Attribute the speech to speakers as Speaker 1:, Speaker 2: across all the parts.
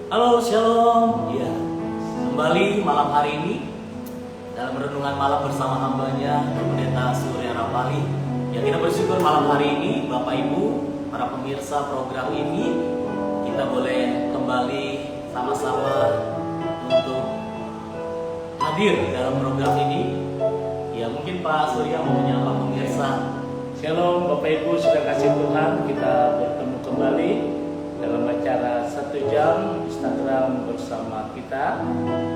Speaker 1: Halo, shalom. Ya, kembali malam hari ini dalam renungan malam bersama hambanya Pendeta Surya Rapali. Ya, kita bersyukur malam hari ini Bapak Ibu, para pemirsa program ini, kita boleh kembali sama-sama untuk hadir dalam program ini. Ya, mungkin Pak Surya mau menyapa pemirsa.
Speaker 2: Shalom Bapak Ibu, sudah kasih Tuhan, kita bertemu kembali dalam acara 1 jam Instagram bersama kita,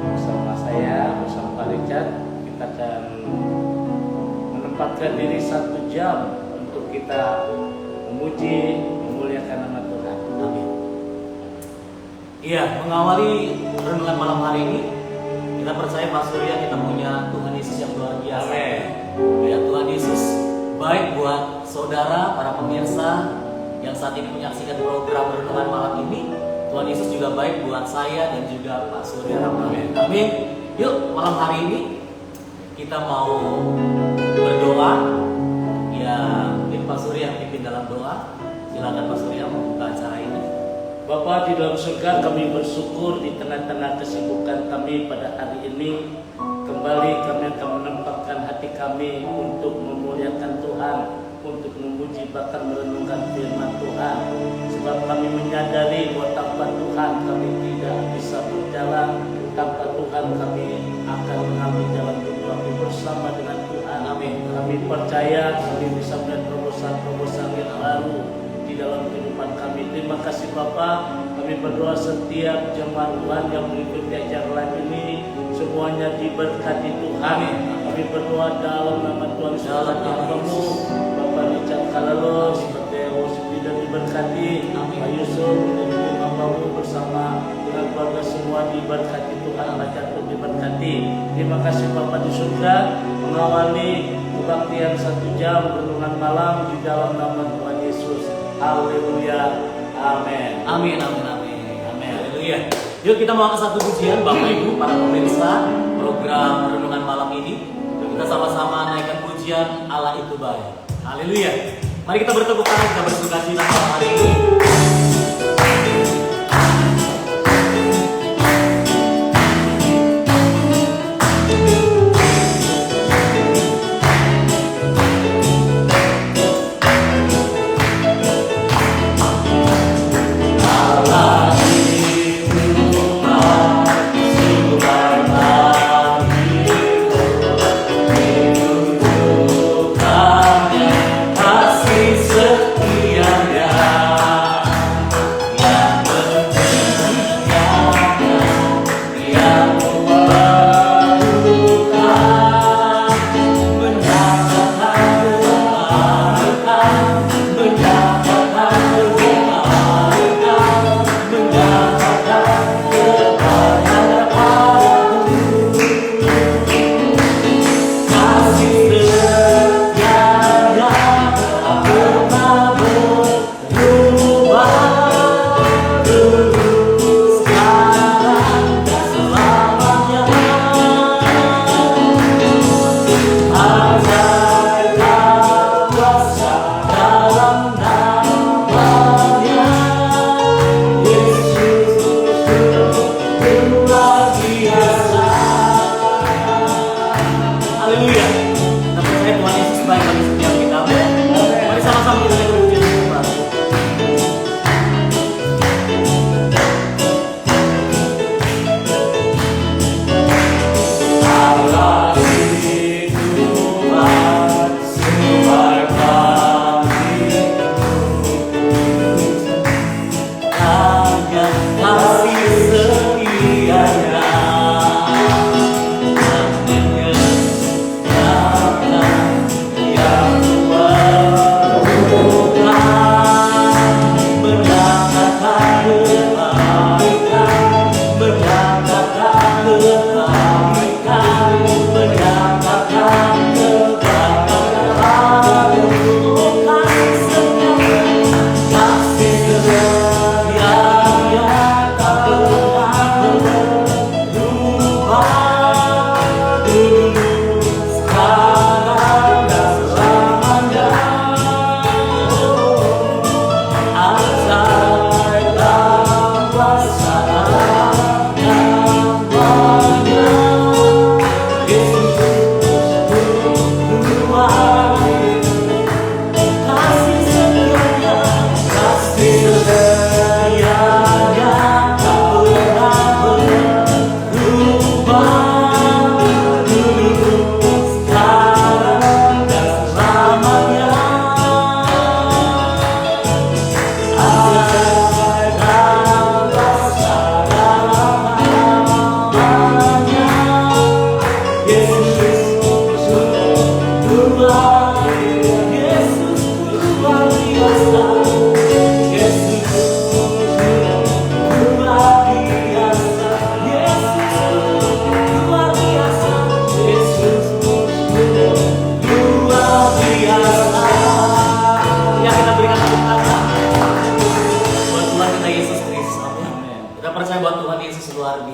Speaker 2: bersama saya, bersama Pak Richard. Kita akan menempatkan diri 1 jam untuk kita memuji, memuliakan nama Tuhan.
Speaker 1: Amin. Iya, mengawali renungan malam hari ini, kita percaya Pak Surya kita punya Tuhan Yesus yang luar biasa.
Speaker 2: Amin.
Speaker 1: Ya, Tuhan Yesus baik buat saudara, para pemirsa yang saat ini menyaksikan program renungan malam ini. Tuhan Yesus juga baik buat saya dan juga Pak Surya Rapali. Amin. Yuk, malam hari ini kita mau berdoa. Ya, mungkin Pak Surya pimpin dalam doa. Silakan Pak Surya membuka acara ini.
Speaker 2: Bapa di dalam surga, kami bersyukur di tengah-tengah kesibukan kami pada hari ini. Kembali kami akan menempatkan hati kami untuk memuliakan Tuhan, untuk memuji bahkan merenungkan firman Tuhan. Sebab kami menyadari bahwa tanpa Tuhan kami tidak bisa berjalan. Tanpa Tuhan kami akan mengambil jalan hidup bersama dengan Tuhan.
Speaker 1: Amin.
Speaker 2: Kami percaya kami bisa melihat terobosan-terobosan yang baru di dalam kehidupan kami. Terima kasih Bapa. Kami berdoa setiap jemaat Tuhan yang mengikuti acara ini semuanya diberkati Tuhan.
Speaker 1: Amin.
Speaker 2: Kami berdoa dalam nama Tuhan Yesus kamu, Bapak Richard Kalalos, Seperti tidak diberkati.
Speaker 1: Amin.
Speaker 2: Pak Yusuf menjadi Bapamu bersama dengan keluarga semua diberkati Tuhan. Raja Tuhan diberkati. Terima kasih Bapak di surga mengawali kebaktian 1 jam renungan malam di dalam nama Tuhan Yesus. Haleluya. Amin.
Speaker 1: Amin, amin, amin, amin. Haleluya. Yuk kita mau ke satu pujian Bapak Ibu, para pemirsa program renungan malam ini. Kita sama-sama naikkan pujian Allah itu baik. Haleluya. Mari kita bertepuk tangan, kita bersukacita malam hari ini. Kasih setianya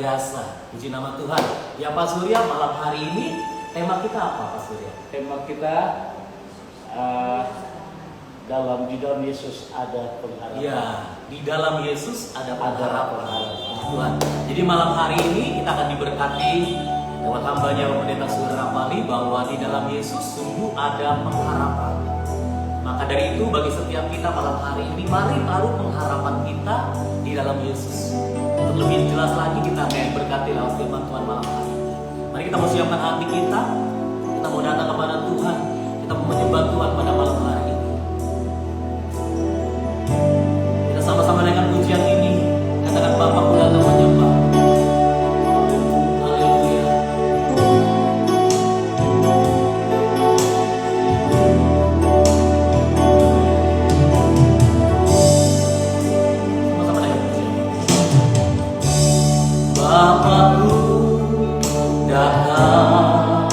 Speaker 1: biasa. Puji nama Tuhan. Ya Pak Surya, malam hari ini tema kita apa Pak Surya?
Speaker 2: Tema kita di dalam Yesus ada pengharapan.
Speaker 1: Ya, di dalam Yesus ada pengharapan.
Speaker 2: pengharapan.
Speaker 1: Tuhan. Jadi malam hari ini kita akan diberkati lewat hambanya Pendeta Surya Rapali bahwa di dalam Yesus sungguh ada pengharapan. Maka dari itu bagi setiap kita malam hari ini mari taruh pengharapan kita di dalam Yesus. Untuk lebih jelas lagi kita akan diberkati lewat firman Tuhan malam hari ini. Mari kita mau siapkan hati kita mau datang kepada Tuhan, kita mau menyembah Tuhan pada malam hari ini. Kita sama-sama dengan pujian ini katakan Bapa ku datang menyembah. Haleluya. Sama-sama dengan pujian ini. Bapakku datang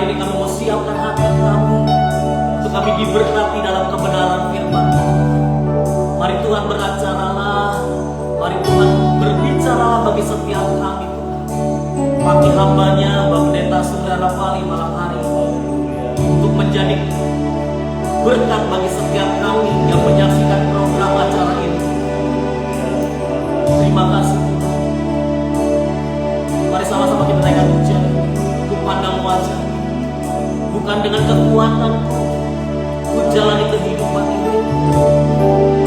Speaker 1: hari ini kami mau siapkan hati kami untuk kami diberkati dalam kebenaran firman. Mari Tuhan beracaralah, mari Tuhan berbicaralah bagi setiap kami Tuhan. Pakai hambanya Bapak Pendeta Surya Rapali malam hari untuk menjadi berkat bagi setiap kami yang menyaksikan program acara ini. Terima kasih Tuhan. Mari sama-sama kita naikkan pujian. Ku pandang wajah, bukan dengan kekuatanku ku jalani kehidupan ini,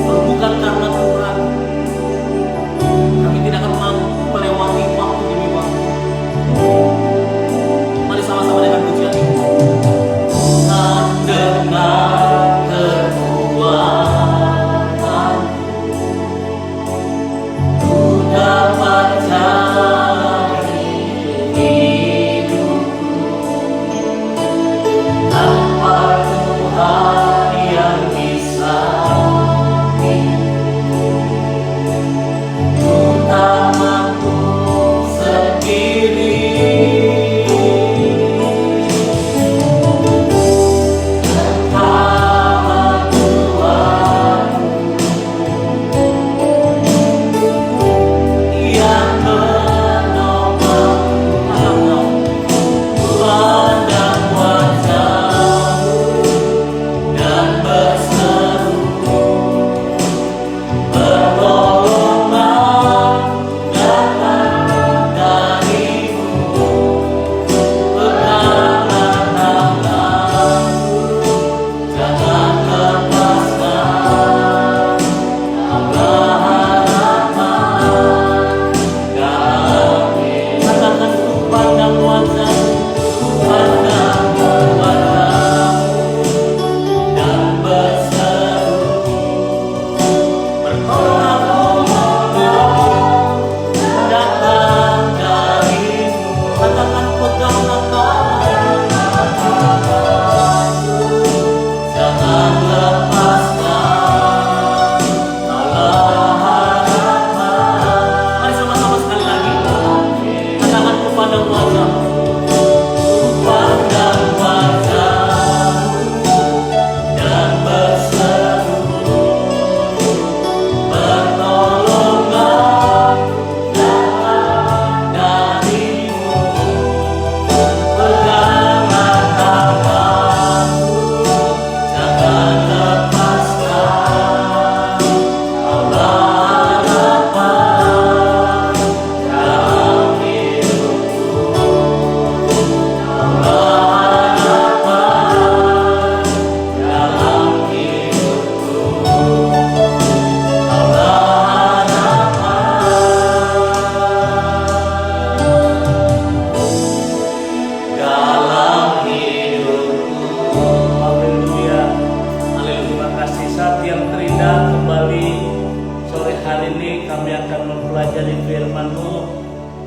Speaker 1: bukan karena Tuhan. Kami tidak akan mampu melewati waktu demi waktu. Mari sama-sama naikkan pujian ini. Kan dengan kekuatan ku dapat jalani hidupku tanpa Tuhan yang bisa. Ku tak mampu sendiri.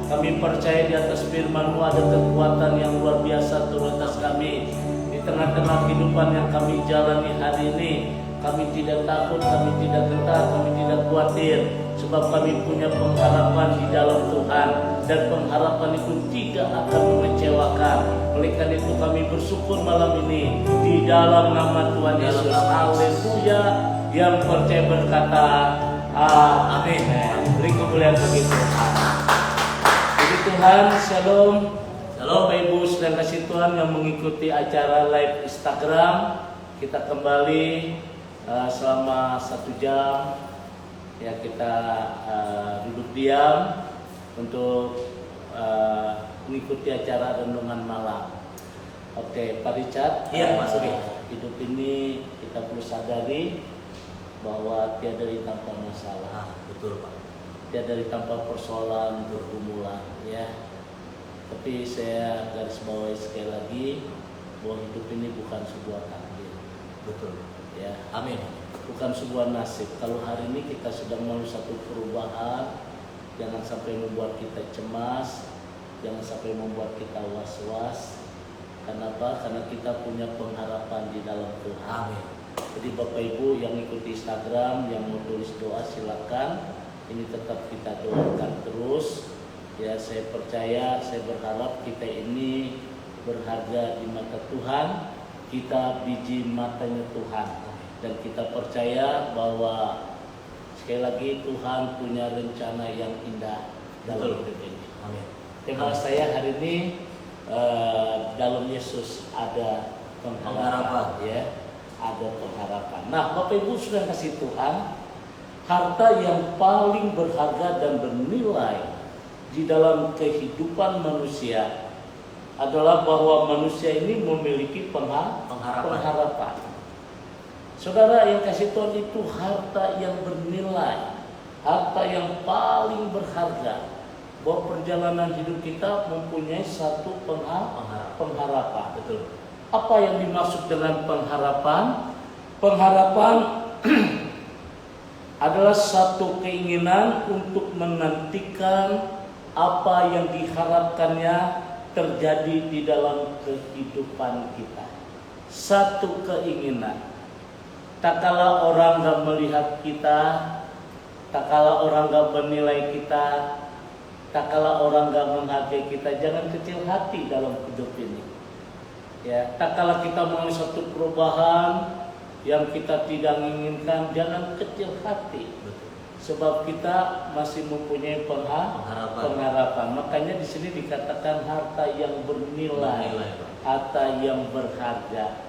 Speaker 2: Kami percaya di atas firman-Mu ada kekuatan yang luar biasa turun atas kami. Di tengah-tengah kehidupan yang kami jalani hari ini, kami tidak takut, kami tidak gentar, kami tidak khawatir. Sebab kami punya pengharapan di dalam Tuhan. Dan pengharapan itu tidak akan mengecewakan. Oleh karena itu kami bersyukur malam ini di dalam nama Tuhan Yesus. Haleluya. Yang percaya berkata amin. Beri kemuliaan bagi Tuhan. Tuhan, shalom. Bapak Ibu sedang kasih Tuhan yang mengikuti acara live Instagram, kita kembali selama 1 jam. Ya, kita duduk diam untuk mengikuti acara renungan malam. Oke, Pak Richard.
Speaker 1: Iya, Mas Sugi.
Speaker 2: Hidup ini kita perlu sadari bahwa tiada dari tanpa masalah.
Speaker 1: Betul Pak.
Speaker 2: Tiada dari tanpa persoalan bergumulan, ya. Tapi saya garis bawahi sekali lagi bahwa hidup ini bukan sebuah takdir.
Speaker 1: Betul.
Speaker 2: Ya.
Speaker 1: Amin.
Speaker 2: Bukan sebuah nasib. Kalau hari ini kita sedang melalui satu perubahan, jangan sampai membuat kita cemas, jangan sampai membuat kita was-was. Kenapa? Karena kita punya pengharapan di dalam Tuhan.
Speaker 1: Amin.
Speaker 2: Jadi Bapak Ibu yang ikuti Instagram, yang mau tulis doa silakan. Ini tetap kita doakan terus. Ya, saya percaya, saya berharap kita ini berharga di mata Tuhan, kita biji matanya Tuhan, dan kita percaya bahwa sekali lagi Tuhan punya rencana yang indah dalam hidup ini.
Speaker 1: Amin.
Speaker 2: Tema saya hari ini dalam Yesus ada pengharapan, ya, ada pengharapan. Nah, Bapak Ibu sudah kasih Tuhan, harta yang paling berharga dan bernilai di dalam kehidupan manusia adalah bahwa manusia ini memiliki pengharapan. Saudara yang kasih Tuhan, itu harta yang bernilai, harta yang paling berharga. Bahwa perjalanan hidup kita mempunyai satu pengharapan.
Speaker 1: Betul.
Speaker 2: Apa yang dimaksud dengan pengharapan? Pengharapan adalah satu keinginan untuk menantikan apa yang diharapkannya terjadi di dalam kehidupan kita. Satu keinginan. Tak kala orang gak melihat kita, tak kala orang gak menilai kita, tak kala orang gak menghargai kita, jangan kecil hati dalam hidup ini. Ya, tak kala kita mau satu perubahan yang kita tidak inginkan, jangan kecil hati. Sebab kita masih mempunyai pengharapan. Makanya di sini dikatakan harta yang bernilai, harta yang berharga.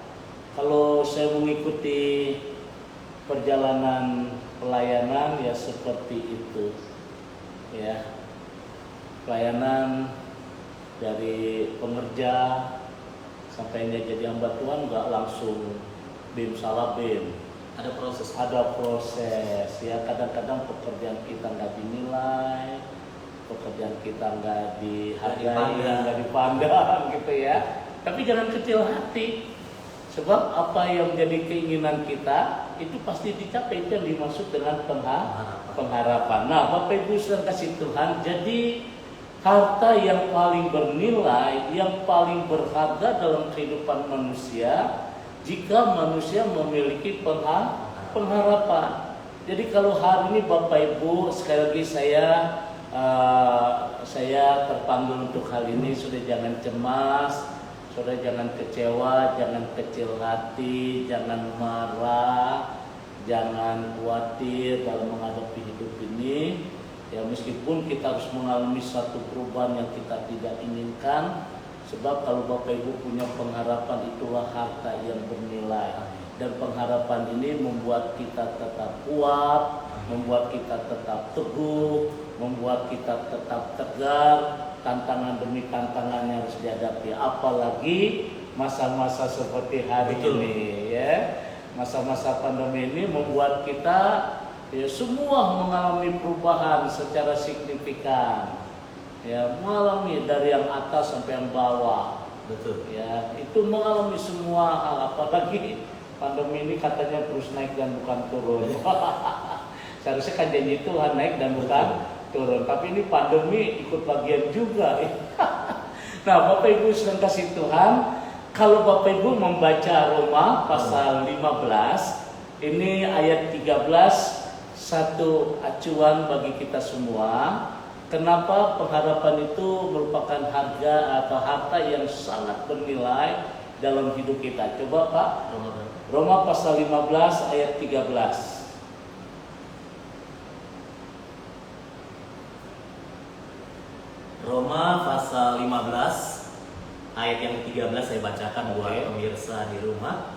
Speaker 2: Kalau saya mengikuti perjalanan pelayanan, ya seperti itu, ya, pelayanan dari pengerja sampainya jadi hamba Tuhan nggak langsung bim salah bim. Ada proses, ya. Kadang-kadang pekerjaan kita nggak dinilai, pekerjaan kita nggak dihargai, nggak dipandang, gitu ya. Tapi jangan kecil hati, sebab apa yang menjadi keinginan kita itu pasti dicapai. Itu yang dimaksud dengan pengharapan. Nah, Bapak Ibu sudah kasih Tuhan, jadi harta yang paling bernilai, yang paling berharga dalam kehidupan manusia, jika manusia memiliki pengharapan. Jadi kalau hari ini Bapak Ibu, sekali lagi saya terpanggil untuk hal ini, sudah jangan cemas, sudah jangan kecewa, jangan kecil hati, jangan marah, jangan khawatir dalam menghadapi hidup ini. Ya, meskipun kita harus mengalami satu perubahan yang kita tidak inginkan, sebab kalau Bapak Ibu punya pengharapan, itulah harta yang bernilai. Dan pengharapan ini membuat kita tetap kuat, membuat kita tetap teguh, membuat kita tetap tegar. Tantangan demi tantangan yang harus dihadapi, apalagi masa-masa seperti hari ini, ya. Masa-masa pandemi ini membuat kita, ya, semua mengalami perubahan secara signifikan. Ya, mengalami dari yang atas sampai yang bawah.
Speaker 1: Betul.
Speaker 2: Ya, itu mengalami semua hal. Apalagi pandemi ini katanya terus naik dan bukan turun. Seharusnya kan janji Tuhan naik dan bukan turun. Tapi ini pandemi ikut bagian juga. Nah, Bapak Ibu sedang kasih Tuhan, kalau Bapak Ibu membaca Roma pasal 15, ini ayat 13, satu acuan bagi kita semua. Kenapa pengharapan itu merupakan harga atau harta yang sangat bernilai dalam hidup kita? Coba Pak, Roma pasal 15 ayat 13.
Speaker 1: Roma pasal 15 ayat yang ke-13 saya bacakan buat pemirsa di rumah,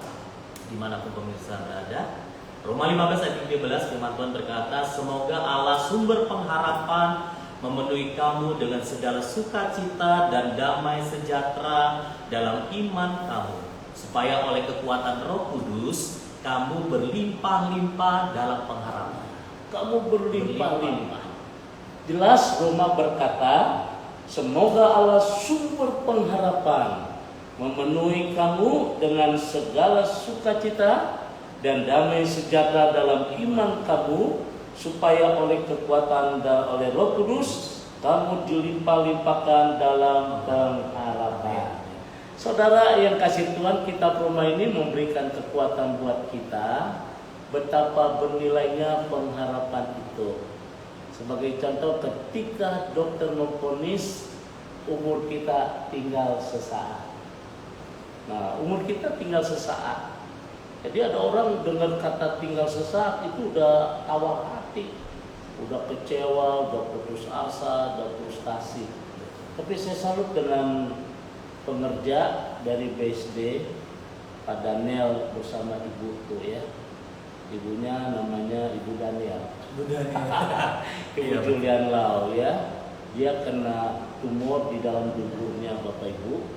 Speaker 1: dimanapun pemirsa berada. Roma 15 ayat 13, firman Tuhan berkata, semoga Allah sumber pengharapan memenuhi kamu dengan segala sukacita dan damai sejahtera dalam iman kamu, supaya oleh kekuatan Roh Kudus kamu berlimpah-limpah dalam pengharapan.
Speaker 2: Kamu berlimpah-limpah. Jelas Roma berkata, semoga Allah sumber pengharapan memenuhi kamu dengan segala sukacita dan damai sejahtera dalam iman kamu, supaya oleh kekuatan dan oleh Roh Kudus kamu dilimpah-limpahkan dalam pengharapan. Saudara yang kasih Tuhan, kitab Roma ini memberikan kekuatan buat kita betapa bernilainya pengharapan itu. Sebagai contoh, ketika dokter memvonis umur kita tinggal sesaat, Nah, umur kita tinggal sesaat. Jadi ada orang dengar kata tinggal sesaat itu udah tawar hati, udah kecewa, udah putus asa, udah frustasi. Tapi saya salut dengan pengerja dari BSD, Pak Daniel bersama ibu tuh ya. Ibunya namanya Ibu Daniel. Ibu Julian Lau ya. Dia kena tumor di dalam tubuhnya Bapak Ibu.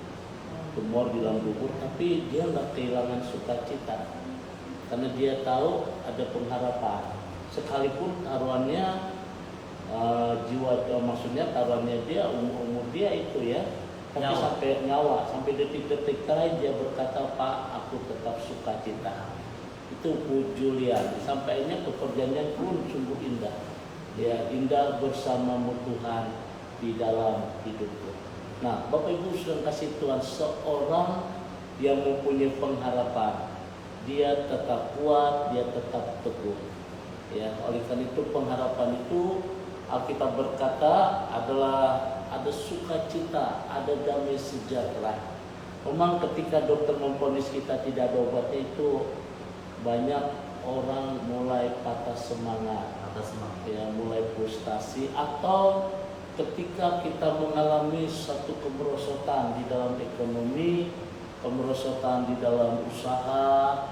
Speaker 2: Tumor di dalam tubuh, tapi dia nggak kehilangan sukacita. Karena dia tahu ada pengharapan. Sekalipun taruhannya maksudnya taruhannya dia umur dia itu ya. Tapi
Speaker 1: Nyawa.
Speaker 2: sampai nyawa, sampai detik-detik terakhir dia berkata, Pak, aku tetap sukacita. Itu Bu Julian. Sampainya pekerjaannya pun sungguh indah. Ya, indah bersamamu Tuhan di dalam hidupku. Nah, Bapak Ibu sudah kasih Tuhan seorang yang mempunyai pengharapan. Dia tetap kuat, dia tetap teguh. Ya, oleh karena itu pengharapan itu Alkitab berkata adalah ada sukacita, ada damai sejahtera. Memang ketika dokter memvonis kita tidak ada obatnya itu banyak orang mulai patah semangat, ya mulai frustasi, atau ketika kita mengalami satu kemerosotan di dalam ekonomi, kemerosotan di dalam usaha,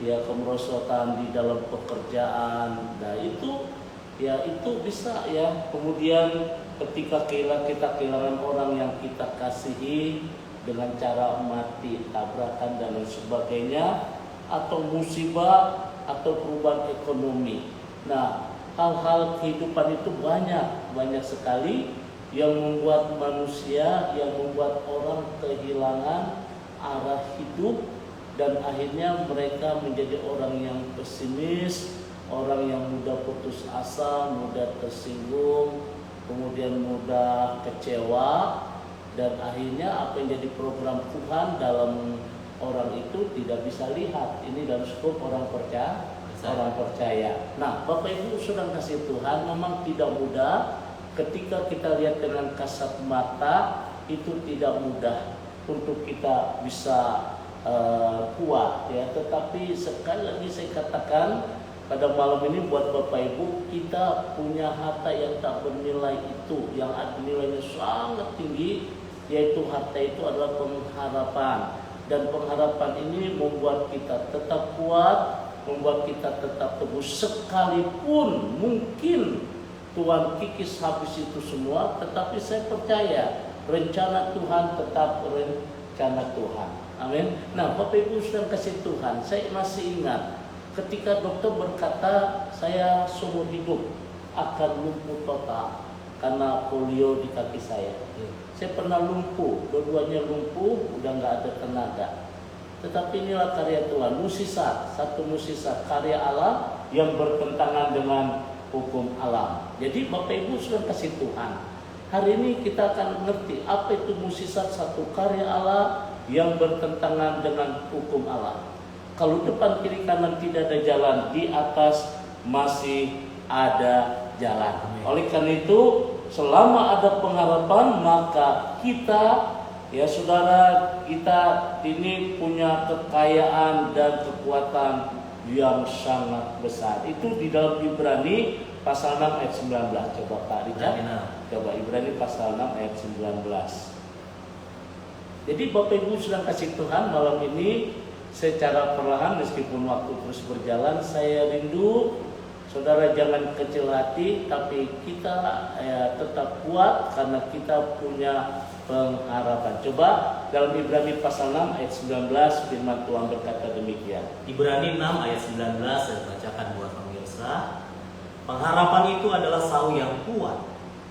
Speaker 2: ya kemerosotan di dalam pekerjaan, nah itu ya itu bisa ya. Kemudian ketika kita kehilangan orang yang kita kasihi dengan cara mati, tabrakan dan lain sebagainya, atau musibah atau perubahan ekonomi. Nah, hal-hal kehidupan itu banyak sekali yang membuat manusia, yang membuat orang kehilangan arah hidup, dan akhirnya mereka menjadi orang yang pesimis, orang yang mudah putus asa, mudah tersinggung, kemudian mudah kecewa, dan akhirnya apa yang jadi program Tuhan dalam orang itu tidak bisa lihat. Ini dalam skop orang percaya. Nah, Bapak Ibu sudah kasih Tuhan, memang tidak mudah. Ketika kita lihat dengan kasat mata itu tidak mudah untuk kita bisa kuat ya. Tetapi sekali lagi saya katakan pada malam ini buat Bapak Ibu, kita punya harta yang tak bernilai itu, yang nilainya sangat tinggi, yaitu harta itu adalah pengharapan. Dan pengharapan ini membuat kita tetap kuat, membuat kita tetap teguh, sekalipun mungkin Tuhan kikis habis itu semua. Tetapi saya percaya rencana Tuhan tetap rencana Tuhan. Amin. Nah, Bapak Ibu sudah kasih Tuhan, saya masih ingat ketika dokter berkata saya seumur hidup akan lumpuh total karena polio di kaki saya. Saya pernah lumpuh, dua-duanya lumpuh, udah nggak ada tenaga. Tetapi inilah karya Tuhan, satu musisat karya Allah yang bertentangan dengan hukum alam. Jadi Bapak Ibu sudah kasih Tuhan. Hari ini kita akan mengerti apa itu musisat, satu karya Allah yang bertentangan dengan hukum alam. Kalau depan kiri kanan tidak ada jalan, di atas masih ada jalan. Oleh karena itu, selama ada pengharapan, maka kita, ya saudara, kita ini punya kekayaan dan kekuatan yang sangat besar. Itu di dalam Ibrani pasal 6 ayat 19. Coba Pak Richard, coba Ibrani pasal 6 ayat 19. Jadi Bapak Ibu sudah kasih Tuhan, malam ini secara perlahan meskipun waktu terus berjalan, saya rindu saudara jangan kecil hati, tapi kita tetap kuat karena kita punya pengharapan. Coba dalam Ibrani pasal 6 ayat 19 firman Tuhan berkata demikian.
Speaker 1: Ibrani 6 ayat 19 saya bacakan buat pemirsa. Pengharapan itu adalah sau yang kuat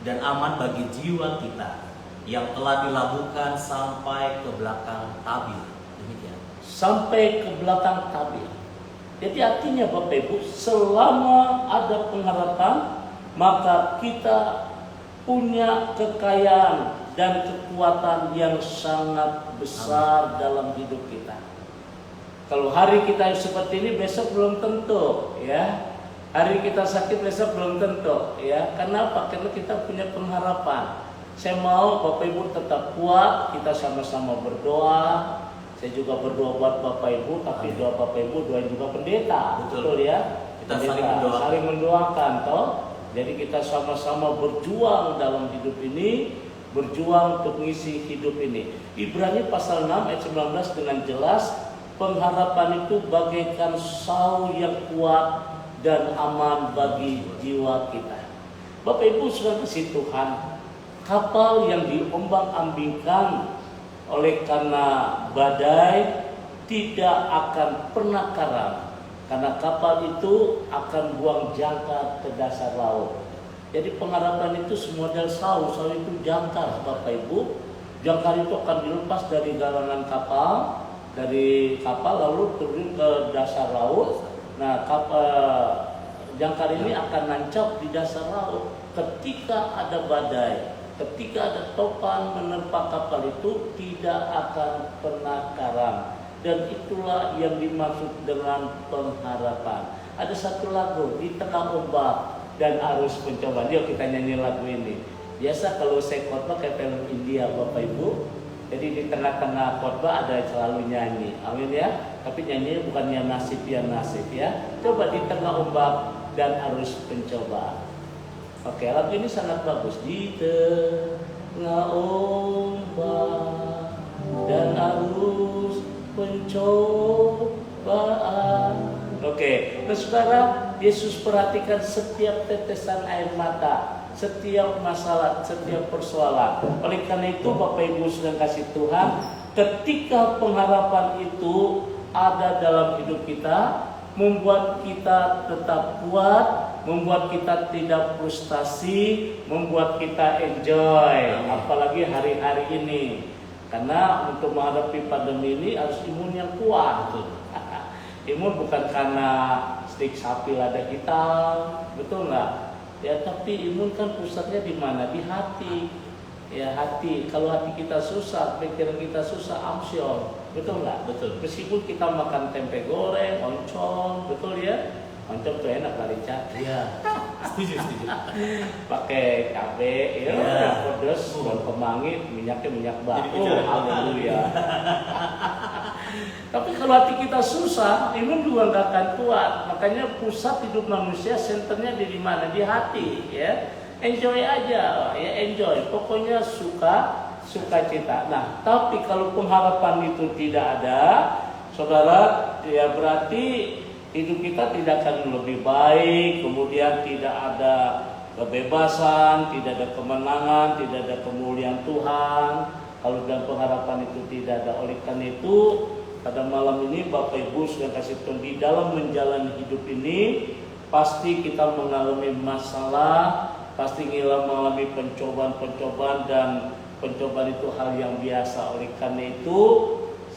Speaker 1: dan aman bagi jiwa kita yang telah dilabuhkan sampai ke belakang tabir. Demikian.
Speaker 2: Sampai ke belakang tabir. Jadi artinya Bapak Ibu, selama ada pengharapan, maka kita punya kekayaan dan kekuatan yang sangat besar dalam hidup kita. Kalau hari kita seperti ini, besok belum tentu, ya. Hari kita sakit, besok belum tentu, ya. Kenapa? Karena kita punya pengharapan. Saya mau Bapak Ibu tetap kuat, kita sama-sama berdoa. Saya juga berdoa buat Bapak Ibu, tapi doa Bapak Ibu doain juga pendeta.
Speaker 1: Betul.
Speaker 2: Ya.
Speaker 1: Kita
Speaker 2: Pendeta, saling mendoakan toh. Jadi kita sama-sama berjuang dalam hidup ini, berjuang untuk mengisi hidup ini. Ibrani pasal 6 ayat 19 dengan jelas, pengharapan itu bagaikan sau yang kuat dan aman bagi jiwa kita. Bapak Ibu sudah kasih Tuhan, kapal yang diombang-ambingkan oleh karena badai tidak akan pernah karam, karena kapal itu akan buang jangkar ke dasar laut. Jadi pengharapan itu semodel sau itu jangkar, Bapak Ibu. Jangkar itu akan dilepas dari galangan kapal, lalu turun ke dasar laut. Nah, jangkar ini akan nancap di dasar laut. Ketika ada badai, ketika ada topan menerpa kapal itu, tidak akan pernah karam. Dan itulah yang dimaksud dengan pengharapan. Ada satu lagu, di tengah ombak dan arus pencobaan. Yuk kita nyanyi lagu ini. Biasa kalau saya khotbah kayak film India, Bapak Ibu. Jadi di tengah-tengah khotbah ada selalu nyanyi. Amin ya. Tapi nyanyinya bukan ya nasib ya. Coba di tengah ombak dan arus pencobaan. Oke, lagu ini sangat bagus. Di tengah ombak dan arus pencobaan. Oke, nah saudara, Yesus perhatikan setiap tetesan air mata, setiap masalah, setiap persoalan. Oleh karena itu, Bapak Ibu sedang kasih Tuhan, ketika pengharapan itu ada dalam hidup kita, membuat kita tetap kuat, membuat kita tidak frustasi, membuat kita enjoy, apalagi hari-hari ini. Karena untuk menghadapi pandemi ini harus imun yang kuat. Imun bukan karena stik sapi lada hitam, betul nggak? Ya, tapi imun kan pusatnya di mana? Di hati. Ya, hati. Kalau hati kita susah, pikiran kita susah, amsyol, betul nggak? Betul. Meskipun kita makan tempe goreng, oncom, betul ya? Oncom tuh enak kali Cak.
Speaker 1: Iya. Setuju.
Speaker 2: Pakai cabai, ya, pedas, daun kemangi, minyaknya minyak batu. Haleluya. Tapi kalau hati kita susah, imun juga nggak akan kuat. Makanya pusat hidup manusia, senternya di mana? Di hati, ya. Enjoy aja, ya enjoy. Pokoknya sukacita. Nah, tapi kalau pengharapan itu tidak ada, saudara, ya berarti hidup kita tidak akan lebih baik. Kemudian tidak ada kebebasan, tidak ada kemenangan, tidak ada kemuliaan Tuhan. Kalau dalam pengharapan itu tidak ada. Oleh karena itu, pada malam ini Bapak Ibu sudah kasih tahu, di dalam menjalani hidup ini pasti kita mengalami masalah, pasti kita mengalami pencobaan-pencobaan, dan pencobaan itu hal yang biasa. Oleh karena itu,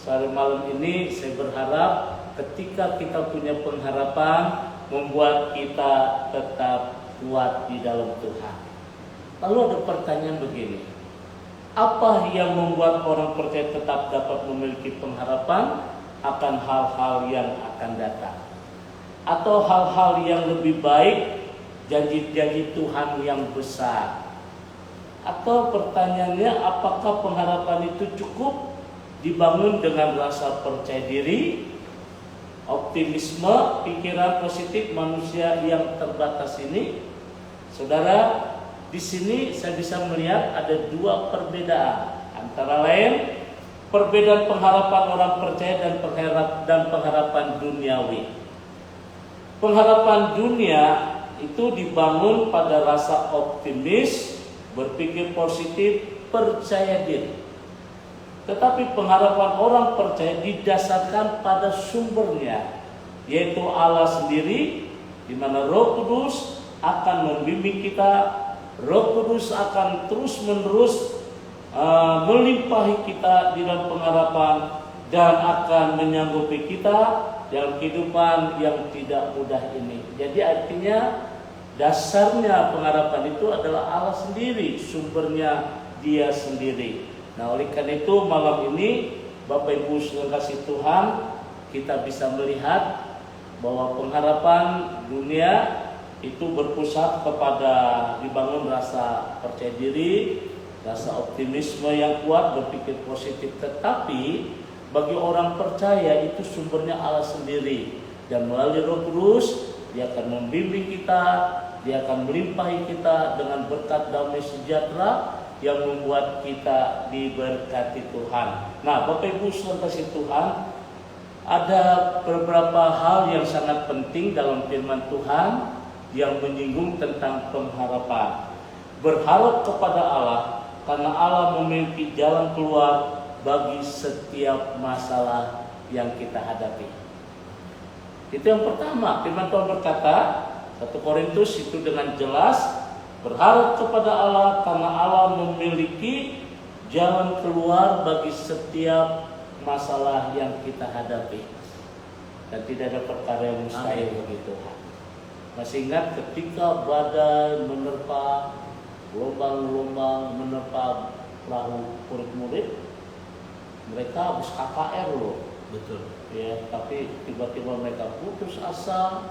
Speaker 2: sore malam ini saya berharap ketika kita punya pengharapan, membuat kita tetap kuat di dalam Tuhan. Lalu ada pertanyaan begini, apa yang membuat orang percaya tetap dapat memiliki pengharapan akan hal-hal yang akan datang? Atau hal-hal yang lebih baik, janji-janji Tuhan yang besar? Atau pertanyaannya, apakah pengharapan itu cukup dibangun dengan rasa percaya diri, optimisme, pikiran positif manusia yang terbatas ini? Saudara, di sini saya bisa melihat ada dua perbedaan, antara lain perbedaan pengharapan orang percaya dan pengharapan duniawi. Pengharapan dunia itu dibangun pada rasa optimis, berpikir positif, percaya diri. Tetapi pengharapan orang percaya didasarkan pada sumbernya, yaitu Allah sendiri, di mana Roh Kudus akan membimbing kita. Roh Kudus akan terus-menerus melimpahi kita di dalam pengharapan dan akan menyanggupi kita dalam kehidupan yang tidak mudah ini. Jadi artinya dasarnya pengharapan itu adalah Allah sendiri, sumbernya Dia sendiri. Nah, oleh karena itu malam ini Bapak Ibu sedang kasih Tuhan, kita bisa melihat bahwa pengharapan dunia itu berpusat kepada dibangun rasa percaya diri, rasa optimisme yang kuat, berpikir positif. Tetapi Bagi orang percaya itu sumbernya Allah sendiri, dan melalui Roh Kudus Dia akan membimbing kita, Dia akan melimpahi kita dengan berkat damai sejahtera yang membuat kita diberkati Tuhan. Nah, Bapak Ibu saudara kasih Tuhan, ada beberapa hal yang sangat penting dalam firman Tuhan yang menyinggung tentang pengharapan. Berharap kepada Allah karena Allah memiliki jalan keluar bagi setiap masalah yang kita hadapi. Itu yang pertama. Firman Tuhan berkata, 1 Korintus itu dengan jelas, berharap kepada Allah karena Allah memiliki jalan keluar bagi setiap masalah yang kita hadapi. Dan tidak ada perkara yang mustahil bagi Tuhan. Masih ingat ketika badai menerpa, gelombang-gelombang menerpa perahu murid-murid, mereka habis KKR loh,
Speaker 1: Betul.
Speaker 2: ya. Tapi tiba-tiba mereka putus asa,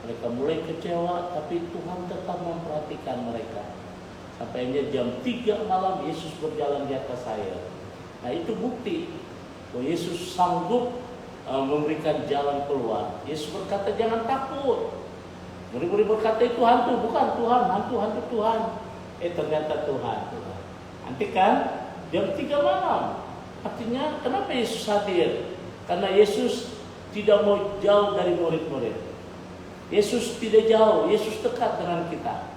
Speaker 2: mereka mulai kecewa, tapi Tuhan tetap memperhatikan mereka. Sampainya jam 3 malam Yesus berjalan di atas air. Nah, itu bukti bahwa Yesus sanggup memberikan jalan keluar. Yesus berkata jangan takut. Murid-murid berkata itu hantu, bukan Tuhan, hantu Tuhan. Ternyata Tuhan. Nanti kan jam 3 malam. Artinya kenapa Yesus hadir? Karena Yesus tidak mau jauh dari murid-murid. Yesus tidak jauh, Yesus dekat dengan kita.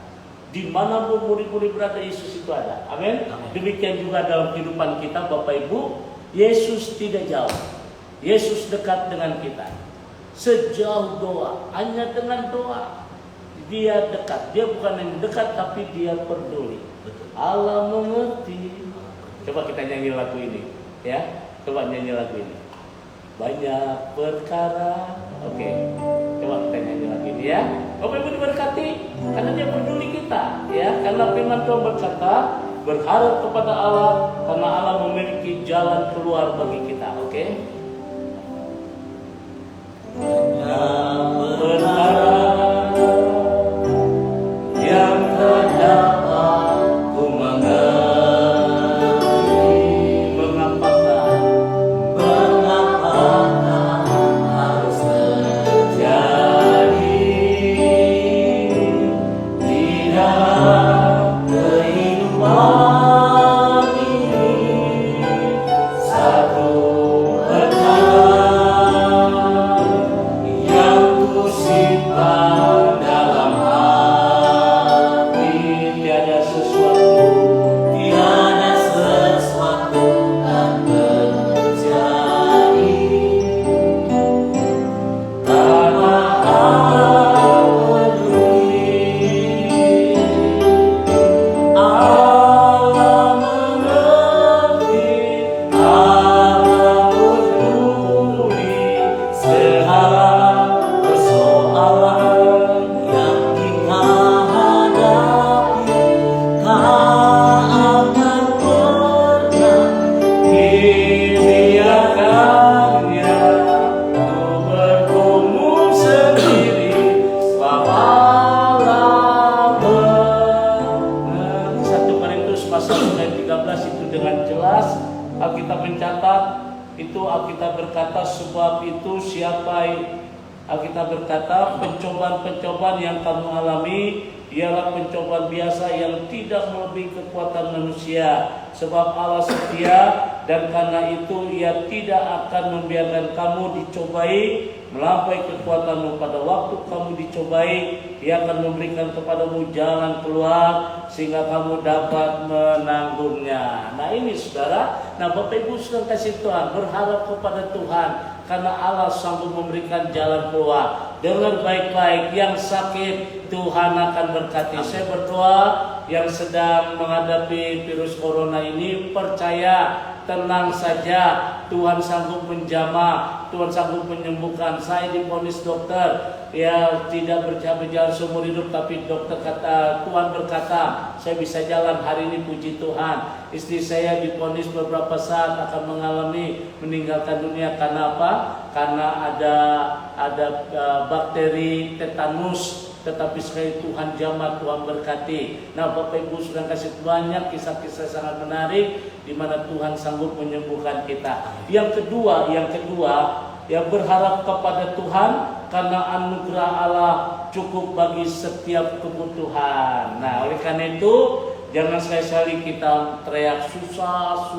Speaker 2: Di mana pun murid-murid berada, Yesus itu ada. Amin. Demikian juga dalam kehidupan kita, Bapak Ibu, Yesus tidak jauh. Yesus dekat dengan kita. Sejauh doa, hanya dengan doa Dia dekat. Dia bukan yang dekat, tapi Dia peduli.
Speaker 1: Betul.
Speaker 2: Allah mengerti. Coba kita nyanyi lagu ini, ya. Coba nyanyi lagu ini. Banyak perkara. Oke. Coba kita nyanyi lagu ini, ya. Bapak Ibu diberkati karena Dia peduli kita, ya. Karena firman Tuhan berkata, berharap kepada Allah karena Allah memiliki jalan keluar bagi kita. Oke. Banyak perkara yang terdapat ku mengerti. Mengapakah harus terjadi di dalam kehidupan ini? Satu perkara yang ku simpan dalam hati, tiada sesuatu akan terjadi karena Allah peduli. Allah mengerti, Allah peduli segala persoalan yang kita hadapi. Tak akan pernah dibiarkannya ku bergumul sendiri, sebab Allah mengerti. 1 Korintus pasal 13 itu dengan jelas Alkitab mencatat itu. Alkitab berkata sebab itu Alkitab berkata pencobaan-pencobaan yang kamu alami ialah pencobaan biasa yang tidak melebihi kekuatan manusia. Sebab Allah setia dan karena itu Ia tidak akan membiarkan kamu dicobai melampaui kekuatanmu. Pada waktu kamu dicobai, Ia akan memberikan kepadamu jalan keluar sehingga kamu dapat menanggungnya. Nah ini saudara, Bapak Ibu saudara kasih Tuhan, berharap kepada Tuhan karena Allah sanggup memberikan jalan keluar. Dengar baik-baik, yang sakit Tuhan akan berkati. Saya berdoa yang sedang menghadapi virus corona ini, percaya, tenang saja, Tuhan sanggup menjamah, Tuhan sanggup menyembuhkan. Saya divonis dokter, ya tidak berjalan seumur hidup, tapi dokter kata, Tuhan berkata, saya bisa jalan hari ini, puji Tuhan. Istri saya divonis beberapa saat akan mengalami meninggalkan dunia karena apa? Karena ada bakteri tetanus tetapi sekali Tuhan jamah, Tuhan berkati. Nah Bapak Ibu sudah kasih banyak kisah-kisah sangat menarik di mana Tuhan sanggup menyembuhkan kita. Yang kedua, ya berharap kepada Tuhan karena anugerah Allah cukup bagi setiap kebutuhan. Nah oleh karena itu jangan sekali-kali kita teriak susah,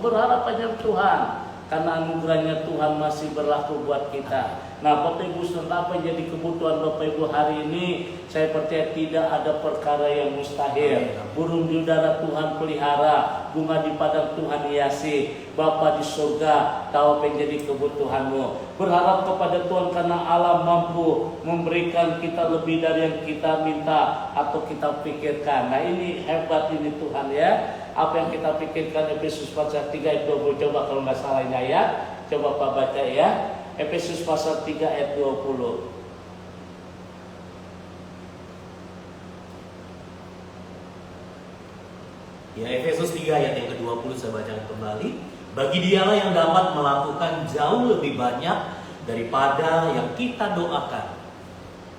Speaker 2: berharap pada Tuhan karena anugerahnya Tuhan masih berlaku buat kita. Nah Bapak Ibu apa yang jadi kebutuhan Bapak Ibu hari ini, saya percaya tidak ada perkara yang mustahil. Burung di udara Tuhan pelihara, bunga di padang Tuhan hiasi, Bapa di surga tahu apa yang jadi kebutuhanmu. Berharap kepada Tuhan karena Allah mampu memberikan kita lebih dari yang kita minta atau kita pikirkan. Nah ini hebat ini Tuhan ya. Apa yang kita pikirkan, Efesus pasal 3 ayat 20. Coba kalau nggak salah ini ayat, coba Pak baca ya. Efesus pasal 3 ayat 20.
Speaker 1: Ya, Efesus 3 ayat yang ke-20 saya bacakan kembali. Bagi Dialah yang dapat melakukan jauh lebih banyak daripada yang kita doakan.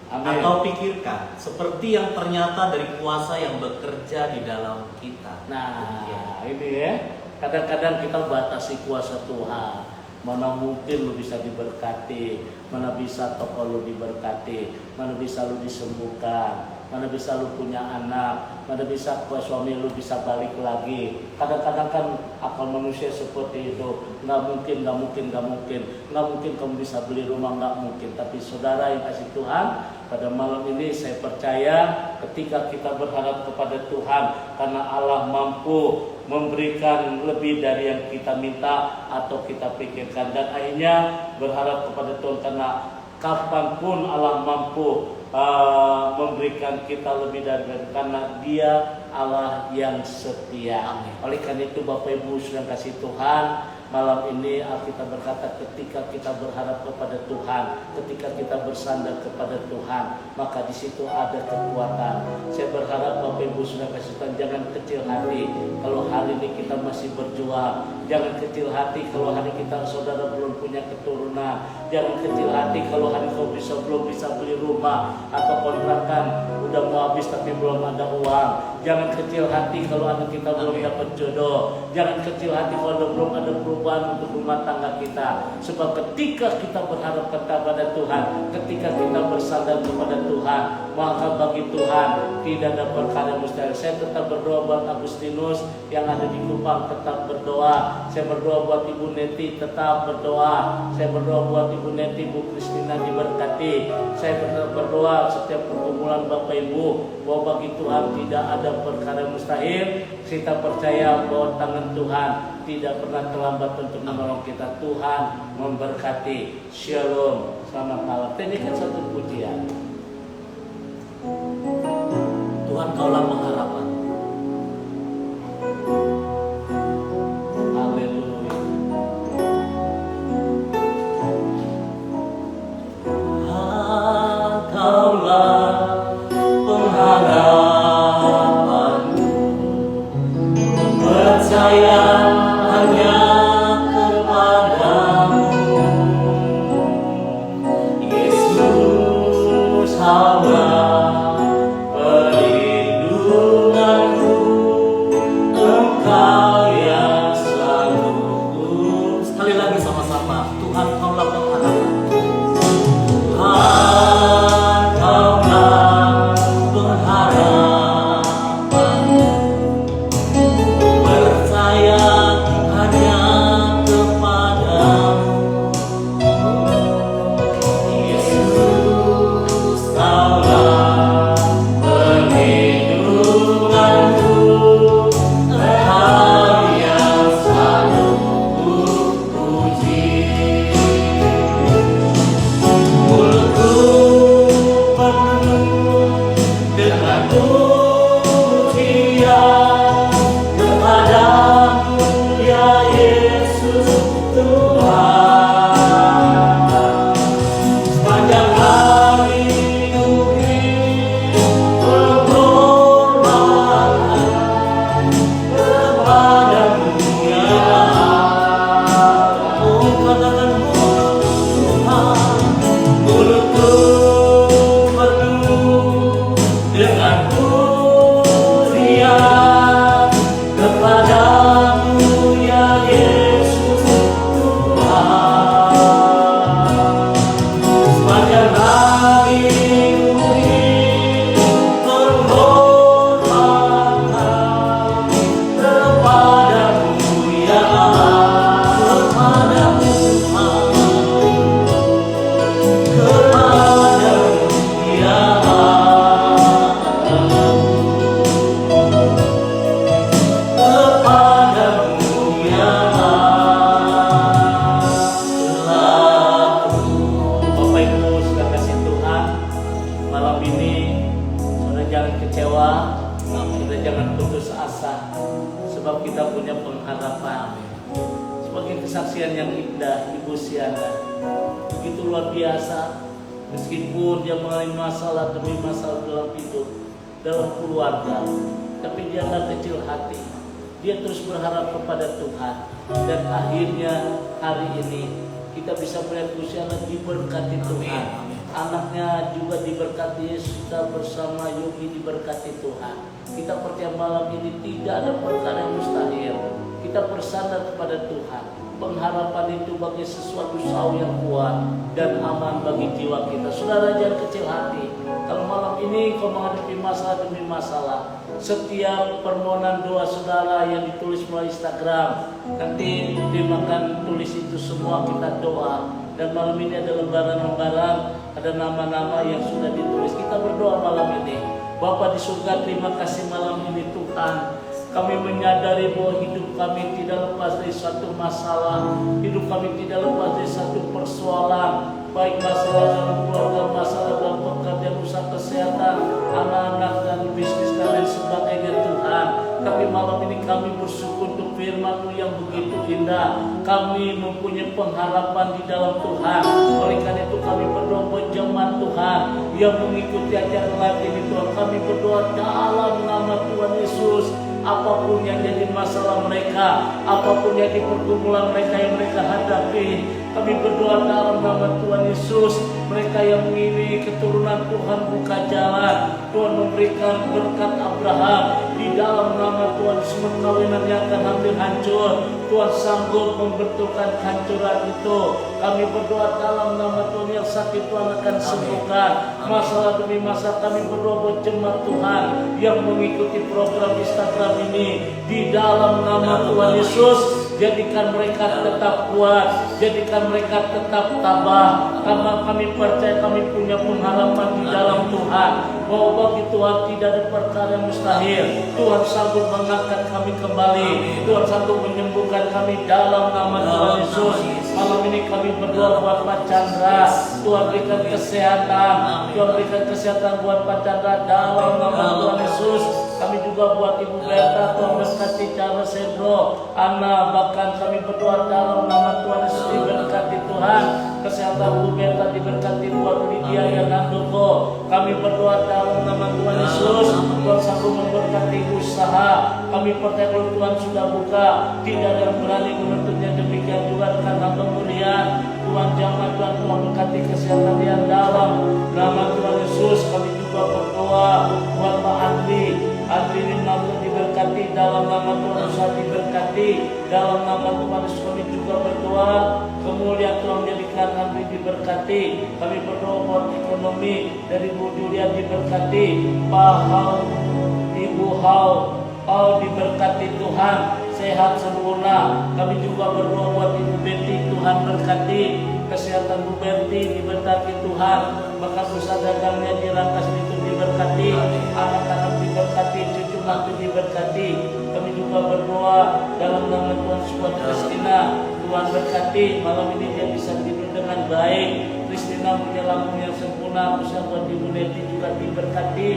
Speaker 1: Amen. Atau pikirkan, seperti yang ternyata dari kuasa yang bekerja di dalam kita.
Speaker 2: Nah, ini ya. Kadang-kadang kita batasi kuasa Tuhan. Mana mungkin lu bisa diberkati, mana bisa toko lu diberkati, mana bisa lu disembuhkan, mana bisa lu punya anak, mana bisa suami lu bisa balik lagi. Kadang-kadang kan akal manusia seperti itu. Nggak mungkin kamu bisa beli rumah, nggak mungkin. Tapi saudara yang kasih Tuhan, pada malam ini saya percaya ketika kita berharap kepada Tuhan karena Allah mampu memberikan lebih dari yang kita minta atau kita pikirkan, dan akhirnya berharap kepada Tuhan karena kapanpun Allah mampu memberikan kita lebih dari karena Dia Allah yang setia. Oleh karena itu Bapak Ibu sudah kasih Tuhan, malam ini Alkitab berkata ketika kita berharap kepada Tuhan, ketika kita bersandar kepada Tuhan, maka di situ ada kekuatan. Saya berharap Bapak Ibu sudah kasih Tuhan, jangan kecil hati kalau hari ini kita masih berjuang. Jangan kecil hati kalau hari kita saudara belum punya keturunan. Jangan kecil hati kalau hari kau belum bisa beli rumah atau kontrakan udah mau habis tapi belum ada uang. Jangan kecil hati kalau anak kita belum dapat jodoh. Jangan kecil hati kalau belum ada perubahan untuk rumah tangga kita. Sebab ketika kita berharap kepada Tuhan, ketika kita bersandar kepada Tuhan, maka bagi Tuhan tidak ada perkara mustahil. Saya tetap berdoa buat Agustinus yang ada di Kupang, tetap berdoa. Saya berdoa buat Ibu Neti, tetap berdoa. Saya berdoa buat Ibu Neti, Bu Kristina diberkati. Saya berdoa setiap pergumulan Bapak Ibu, bahwa bagi Tuhan tidak ada perkara mustahil. Kita percaya bahwa tangan Tuhan tidak pernah terlambat untuk menolong kita. Tuhan memberkati. Shalom. Selamat malam. Ini kan satu pujian.
Speaker 1: Tuhan kaulah pengharapan.
Speaker 2: Haleluya.
Speaker 1: Kaulah pengharapanku, percaya hanya kepadamu, Yesus Allah perlindunganku, Engkau yang selalu. Sekali lagi sama-sama, Tuhan kaulah pengharapan.
Speaker 2: kesaksian yang indah Ibu Siana. Begitu luar biasa, meskipun dia mengalami masalah demi masalah dalam hidup, dalam keluarga, tapi dia tidak kecil hati. Dia terus berharap kepada Tuhan. Dan akhirnya hari ini kita bisa melihat Bu Siana diberkati Tuhan. Anaknya juga diberkati, kita bersama Yogi diberkati Tuhan. Kita percaya malam ini tidak ada perkara yang mustahil. Kita bersandar kepada Tuhan. Pengharapan itu bagi sesuatu saw yang kuat dan aman bagi jiwa kita. Saudara, jangan kecil hati. Kalau malam ini kau menghadapi masalah demi masalah, setiap permohonan doa saudara yang ditulis melalui Instagram, nanti dimakan tulis itu semua kita doa. Dan malam ini ada lembaran-lembaran, ada nama-nama yang sudah ditulis. Kita berdoa malam ini. Bapa di surga, terima kasih malam ini Tuhan. Kami menyadari bahwa hidup kami tidak lepas dari satu masalah. Hidup kami tidak lepas dari satu persoalan. Baik masalah dalam keluarga, masalah dalam pekerjaan, usaha kesehatan, anak-anak dan bisnis dan lain sebagainya Tuhan. Tapi malam ini kami bersyukur untuk firman-Mu yang begitu indah. Kami mempunyai pengharapan di dalam Tuhan. Oleh karena itu kami berdoa buat jemaat Tuhan yang mengikuti acara live ini Tuhan. Kami berdoa dalam nama Tuhan Yesus. Apapun yang jadi masalah mereka, apapun yang di pergumulan mereka yang mereka hadapi, kami berdoa dalam nama Tuhan Yesus. Mereka yang mengiringi keturunan Tuhan buka jalan, Tuhan memberikan berkat Abraham. Di dalam nama Tuhan semua kawinan yang akan hampir hancur, Tuhan sanggup membetulkan kehancuran itu. Kami berdoa dalam nama Tuhan yang sakit Tuhan akan sembuhkan. Masalah demi masalah kami berdoa buat jemaat Tuhan yang mengikuti program Instagram ini. Di dalam nama Tuhan Yesus, jadikan mereka tetap kuat, jadikan mereka tetap tabah. Karena kami percaya kami punya pengharapan di dalam Tuhan, bahwa bagi Tuhan tidak ada perkara yang mustahil. Tuhan sanggup mengangkat kami kembali, Tuhan sanggup menyembuhkan kami dalam nama Tuhan Yesus. Malam ini kami berdoa buat Pak Chandra, Tuhan berikan kesehatan, Tuhan berikan kesehatan buat Pak Chandra dalam nama Tuhan Yesus. Kami juga buat Ibu Berta, Tuhan berkati Charles Sedro, Ana, bahkan kami berdoa dalam nama Tuhan Yesus diberkati Tuhan. Kesehatan Bu Berta diberkati buat Lydia yang Handoko. Kami berdoa dalam nama Tuhan Yesus, Tuhan sanggup memberkati usaha. Kami percaya kalau Tuhan sudah buka, tidak ada yang berani menutupnya. Demikian juga dengan hamba mulia Tuhan jamaah Tuhan, Tuhan berkati kesehatan yang dalam nama Tuhan Yesus. Kami juga berdoa buat Pak Andri Rinaldo diberkati dalam nama Tuhan Yesus, diberkati dalam nama Tuhan Yesus. Kami juga berdoa kemuliaan Tuhan menjadikan Andri diberkati. Kami berdoa buat ekonomi dari Bu Julia diberkati, Pak Hal, Ibu Hal diberkati Tuhan, sehat sempurna. Kami juga berdoa buat Ibu Betty, Tuhan berkati kesehatan Bu Betty diberkati Tuhan. Bahkan usaha dagangnya di Rangkas itu diberkati, anak-anak diberkati, cucu mantu diberkati. Kami juga berdoa dalam nama Tuhan buat Kristina, Tuhan berkati malam ini dia bisa tidur dengan baik. Kristina punya lambung yang sempurna, usaha buat Ibu Neti juga diberkati.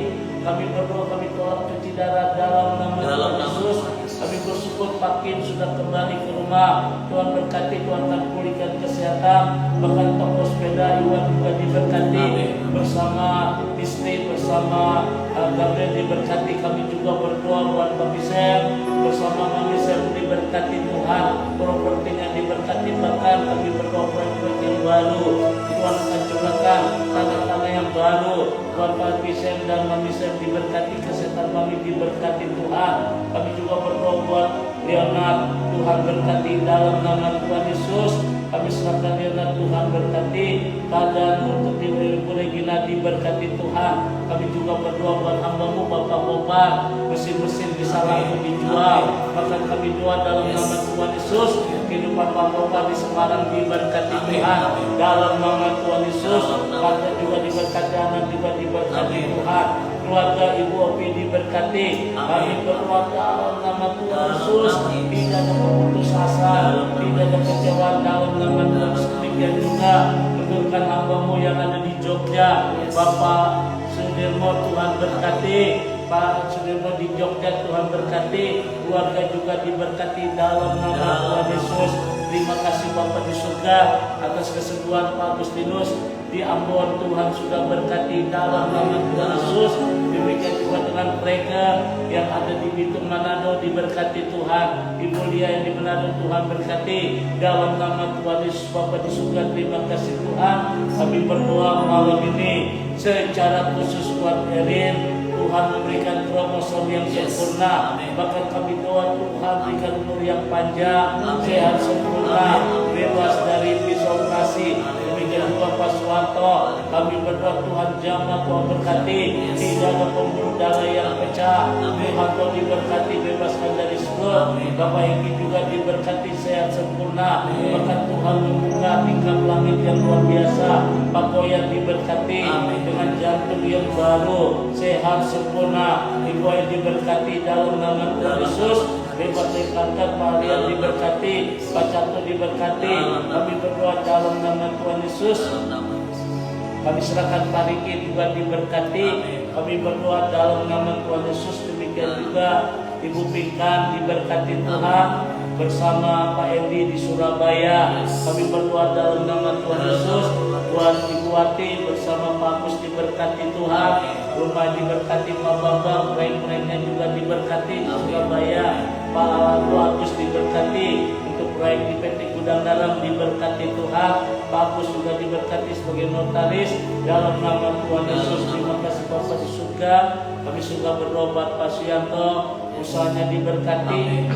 Speaker 2: Kami berdoa, kami tolak cuci darah dalam nama Tuhan Yesus. Kami bersyukur Pak Kim sudah kembali ke rumah. Tuhan berkati, Tuhan akan pulihkan kesehatan. Bahkan toko sepeda Iwan juga diberkati. Bersama istri, bersama Gabriel diberkati. Kami juga berdoa buat Mami Sam. Bersama Mami Sam diberkati Tuhan. Propertinya diberkati. Bahkan kami berdoa proyek yang baru. Tuhan akan curahkan tanah-tanah yang baru. Buat Mami Sam dan Mami Sam diberkati. Kesehatan Mami diberkati Tuhan. Kami juga berdoa buat Leonard, Tuhan berkati dalam nama Tuhan Yesus. Kami serahkan Leonard, Tuhan berkati keadaan untuk Ibu Regina diberkati Tuhan. Kami juga berdoa buat hamba-Mu Bapak Bobar, mesin-mesin bisa langsung dijual. Bahkan kami doa dalam nama Tuhan Yesus, kehidupan Bapak Bobar di Semarang diberkati Tuhan dalam nama Tuhan Yesus. Karena juga diberkati anak juga diberkati Tuhan. Keluarga Ibu Opi diberkati. Kami berdoa dalam nama Tuhan Yesus, tidak ada putus asa, tidak ada kecewaan dalam nama Tuhan Yesus. Demikian juga betulkan hamba-Mu yang ada di Jogja, Bapak Sudirmo, Tuhan berkati. Pak Sudirmo di Jogja, Tuhan berkati. Keluarga juga diberkati dalam nama Tuhan Yesus. Terima kasih Bapa di surga, atas kesembuhan Pak Agustinus di Ambon, Tuhan sudah berkati dalam nama Tuhan Yesus. Demikian juga dengan mereka yang ada di Bitung Manado, diberkati Tuhan. Ibu Lia yang di Manado, Tuhan berkati dalam nama Tuhan Yesus. Bapa di surga, terima kasih Tuhan. Kami berdoa malam ini secara khusus buat Erin, Tuhan memberikan kromosom yang sempurna. Bahkan kami doa Tuhan berikan umur yang panjang, sehat sempurna, bebas dari pisau kasih. Demikian juga Pak Suwanto, kami berdoa Tuhan jamah, Tuhan berkati, tidak ada pembuluh darah yang pecah. Tuhan Tuhan diberkati, bebaskan dari stroke. Bapak Eki juga diberkati, sehat sempurna. Bahkan Tuhan membuka tingkap langit yang luar biasa. Pak Koyan diberkati dengan jantung yang baru, sehat sempurna. Ibu yang diberkati dalam nama Tuhan Yesus. Bebas dari kanker, Pak Rian diberkati, Pak Cato diberkati. Kami berdoa dalam nama Tuhan Yesus. Kami serahkan Pak Riki juga diberkati. Kami berdoa dalam nama Tuhan Yesus. Demikian juga Ibu Pinkan diberkati Tuhan bersama Pak Endi di Surabaya. Kami berdoa dalam nama Tuhan Yesus. Buat Ibu Wati bersama Pak Agus diberkati Tuhan. Rumah diberkati Pak Bambang, proyek-proyeknya juga diberkati di Surabaya. Pak Agus diberkati untuk proyek di PT Gudang Garam, diberkati Tuhan. Pak Agus juga diberkati sebagai notaris dalam nama Tuhan Yesus. Terima kasih Bapak di surga. Kami suka berdoa Pak Suyanto, usahanya diberkati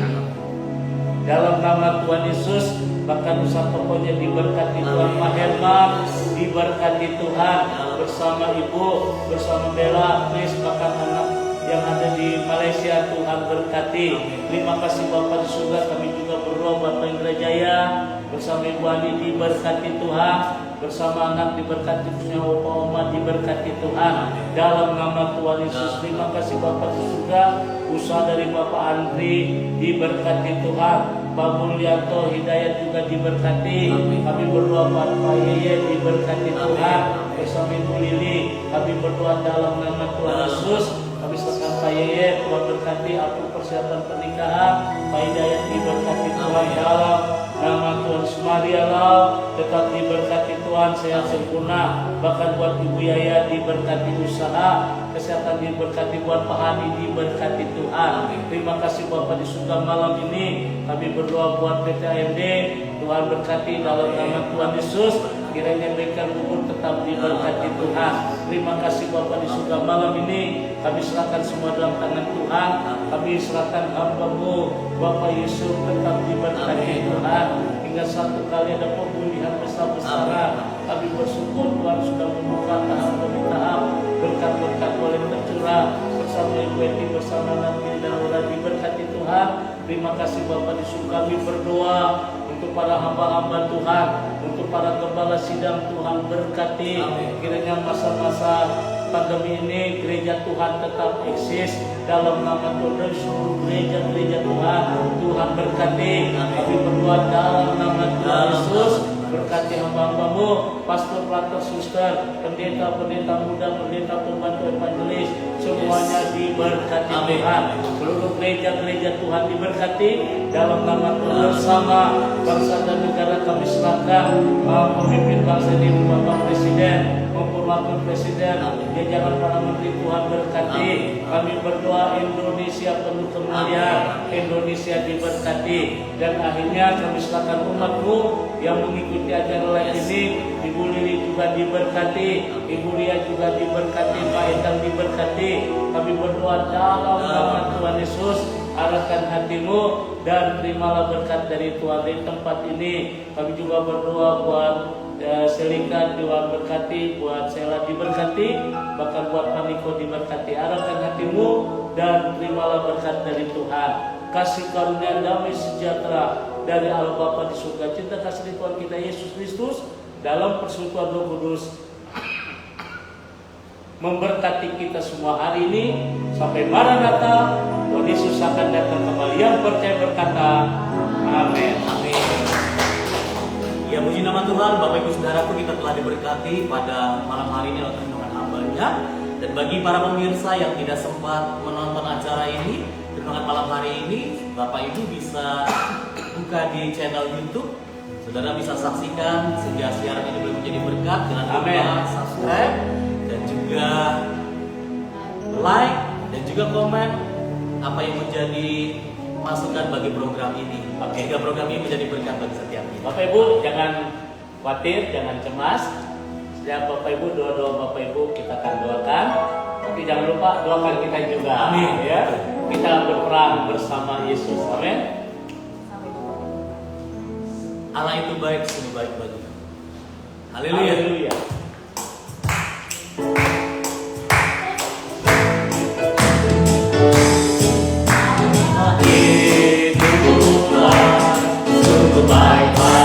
Speaker 2: dalam nama Tuhan Yesus. Bahkan usaha pokoknya diberkati Tuhan. Pak Herman diberkati Tuhan bersama Ibu, bersama Bella, Chris, bahkan anak yang ada di Malaysia, Tuhan berkati. Terima kasih Bapak di surga. Kami juga berdoa Bapak Indra Jaya bersama Ibu Ani diberkati Tuhan, bersama anak diberkati, punya opa oma diberkati Tuhan dalam nama Tuhan Yesus. Terima kasih Bapak di surga. Usaha dari Bapak Andri diberkati Tuhan. Pak Mulyanto Hidayat juga diberkati. Kami berdoa Pak Yeye diberkati Tuhan bersama Ibu Lili. Kami berdoa dalam nama Tuhan Yesus. Kami serahkan Pak Yeye, Tuhan berkati aku persiapan pernikahan. Pak Hidayat diberkati Tuhan dalam nama Tuhan. Sumaria Lau tetap diberkati Tuhan, sehat sempurna. Bahkan buat Ibu Yaya diberkati usaha, kesehatan diberkati. Buat Pak Hani diberkati Tuhan. Terima kasih Bapak di surga. Malam ini kami berdoa buat PT AMD, Tuhan berkati dalam nama Tuhan Yesus. Kiranya mereka umur tetap diberkati Tuhan. Terima kasih Bapak di surga. Malam ini kami serahkan semua dalam tangan Tuhan. Kami serahkan hamba-Mu Bapak Yesus tetap diberkati Tuhan. Hingga satu kali ada pemulihan besar-besaran. Kami bersyukur Tuhan sudah membuka tahap demi tahap. Berkat-berkat boleh tercurah bersama Ibu Eti, bersama Nanti dan Laura diberkati Tuhan. Terima kasih Bapak di surga. Kami berdoa untuk para hamba-hamba Tuhan, untuk para gembala sidang, Tuhan berkati. Kiranya masa-masa pandemi ini gereja Tuhan tetap eksis dalam nama Tuhan. Seluruh gereja-gereja Tuhan, Tuhan berkati. Kami berdoa dalam nama Tuhan Yesus. Berkati hamba-hamba-Mu, pastor, pelakar, suster, pendeta-pendeta muda, pendeta pembantu evangelis, semuanya diberkati Tuhan. Seluruh gereja-gereja Tuhan diberkati dalam nama Tuhan. Bersama bangsa dan negara kami serahkan pemimpin bangsa ini, Bapak Presiden maupun Wakil Presiden, jajaran para menteri, Tuhan berkati. Kami berdoa Indonesia penuh kemuliaan, Indonesia diberkati. Dan akhirnya kami serahkan umat-Mu yang mengikuti acara live ini. Ibu Lili juga diberkati, Ibu Lia juga diberkati, Pak Endang diberkati. Kami berdoa dalam nama Tuhan Yesus. Arahkan hatimu dan terimalah berkat dari Tuhan di tempat ini. Kami juga berdoa buat Selika, Tuhan berkati, buat Sela diberkati, bahkan buat Paniko diberkati. Arahkan hatimu dan terimalah berkat dari Tuhan. Kasih karunia damai sejahtera dari Allah Bapa di surga, cinta kasih Tuhan kita Yesus Kristus dalam persekutuan Roh Kudus memberkati kita semua hari ini sampai Maranatha. Tuhan Yesus akan datang kembali. Yang percaya berkata amin.
Speaker 1: Amin. Ya, puji nama Tuhan. Bapak Ibu Saudaraku, kita telah diberkati pada malam hari ini oleh renungan hamba-Nya. Dan bagi para pemirsa yang tidak sempat menonton acara ini, renungan malam hari ini, Bapak Ibu bisa buka di channel YouTube Saudara bisa saksikan sehingga siaran ini boleh menjadi berkat dengan
Speaker 2: Amin.
Speaker 1: lupa subscribe dan juga like dan juga komen apa yang menjadi masukan bagi program ini. Sehingga program ini menjadi berkat bagi setiap kita.
Speaker 2: Bapak Ibu jangan khawatir, jangan cemas. Setiap Bapak Ibu doa-doa Bapak Ibu kita akan doakan. Tapi jangan lupa doakan kita juga.
Speaker 1: Amin.
Speaker 2: Ya. Kita berperang bersama Yesus. Amin.
Speaker 1: Allah itu baik, sungguh baik bagi kita. Haleluya.
Speaker 2: Haleluya.
Speaker 1: Itu Tuhan sungguh baik.